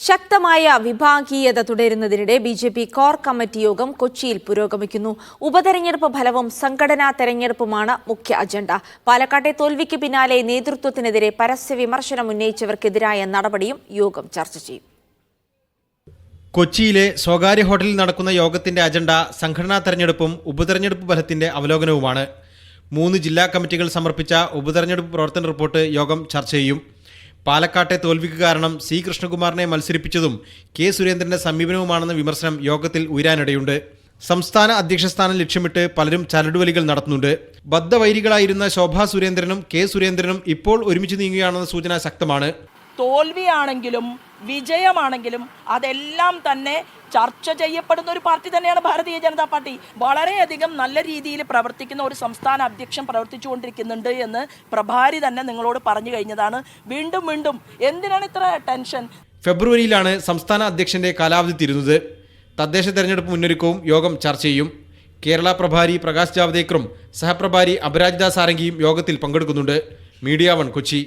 ശക്തമായ വിഭാഗീയത തുടരുന്നതിനിടെ ബി.ജെ.പി. കോർ കമ്മിറ്റി യോഗം കൊച്ചിയിൽ പുരോഗമിക്കുന്നു. ഉപതെരഞ്ഞെടുപ്പ് ഫലവും സംഘടനാ തെരഞ്ഞെടുപ്പുമാണ് മുഖ്യ അജണ്ട. പാലക്കാട്ടെ തോൽവിക്ക് പിന്നാലെ നേതൃത്വത്തിനെതിരെ പരസ്യ വിമർശനം ഉന്നയിച്ചവർക്കെതിരായ നടപടിയും യോഗം ചർച്ച ചെയ്യും. കൊച്ചിയിലെ സ്വകാര്യ ഹോട്ടലിൽ നടക്കുന്ന യോഗത്തിന്റെ അജണ്ട സംഘടനാ തെരഞ്ഞെടുപ്പും ഉപതെരഞ്ഞെടുപ്പ് ഫലത്തിന്റെ അവലോകനവുമാണ്. 3 ജില്ലാ കമ്മിറ്റികൾ സമർപ്പിച്ച ഉപതെരഞ്ഞെടുപ്പ് പ്രവർത്തന റിപ്പോർട്ട് യോഗം ചർച്ച ചെയ്യും. പാലക്കാട്ടെ തോൽവിക്ക് കാരണം സി കൃഷ്ണകുമാറിനെ മത്സരിപ്പിച്ചതും കെ സുരേന്ദ്രന്റെ സമീപനവുമാണെന്ന വിമർശനം യോഗത്തിൽ ഉയരാനിടയുണ്ട്. സംസ്ഥാന അധ്യക്ഷസ്ഥാനം ലക്ഷ്യമിട്ട് പലരും ചരടുവലികൾ നടത്തുന്നുണ്ട്. ബദ്ധവൈരികളായിരുന്ന ശോഭാ സുരേന്ദ്രനും കെ സുരേന്ദ്രനും ഇപ്പോൾ ഒരുമിച്ച് നീങ്ങുകയാണെന്ന സൂചന ശക്തമാണ്. തോൽവിയാണെങ്കിലും വിജയമാണെങ്കിലും അതെല്ലാം തന്നെ ചർച്ച ചെയ്യപ്പെടുന്ന ഒരു പാർട്ടി തന്നെയാണ് ഭാരതീയ ജനതാ പാർട്ടി. വളരെയധികം നല്ല രീതിയിൽ പ്രവർത്തിക്കുന്ന ഒരു സംസ്ഥാന അധ്യക്ഷൻ പ്രവർത്തിച്ചുകൊണ്ടിരിക്കുന്നുണ്ട് എന്ന് പ്രഭാരി തന്നെ നിങ്ങളോട് പറഞ്ഞു കഴിഞ്ഞതാണ്. വീണ്ടും എന്തിനാണ് ഇത്ര ടെൻഷൻ? ഫെബ്രുവരിയിലാണ് സംസ്ഥാന അധ്യക്ഷന്റെ കാലാവധി തീരുന്നത്. തദ്ദേശ തെരഞ്ഞെടുപ്പ് മുന്നൊരുക്കവും യോഗം ചർച്ച ചെയ്യും. കേരള പ്രഭാരി പ്രകാശ് ജാവ്ദേക്കറും സഹപ്രഭാരി അപരാജിത സാരംഗിയും യോഗത്തിൽ പങ്കെടുക്കുന്നുണ്ട്. മീഡിയ 1 കൊച്ചി.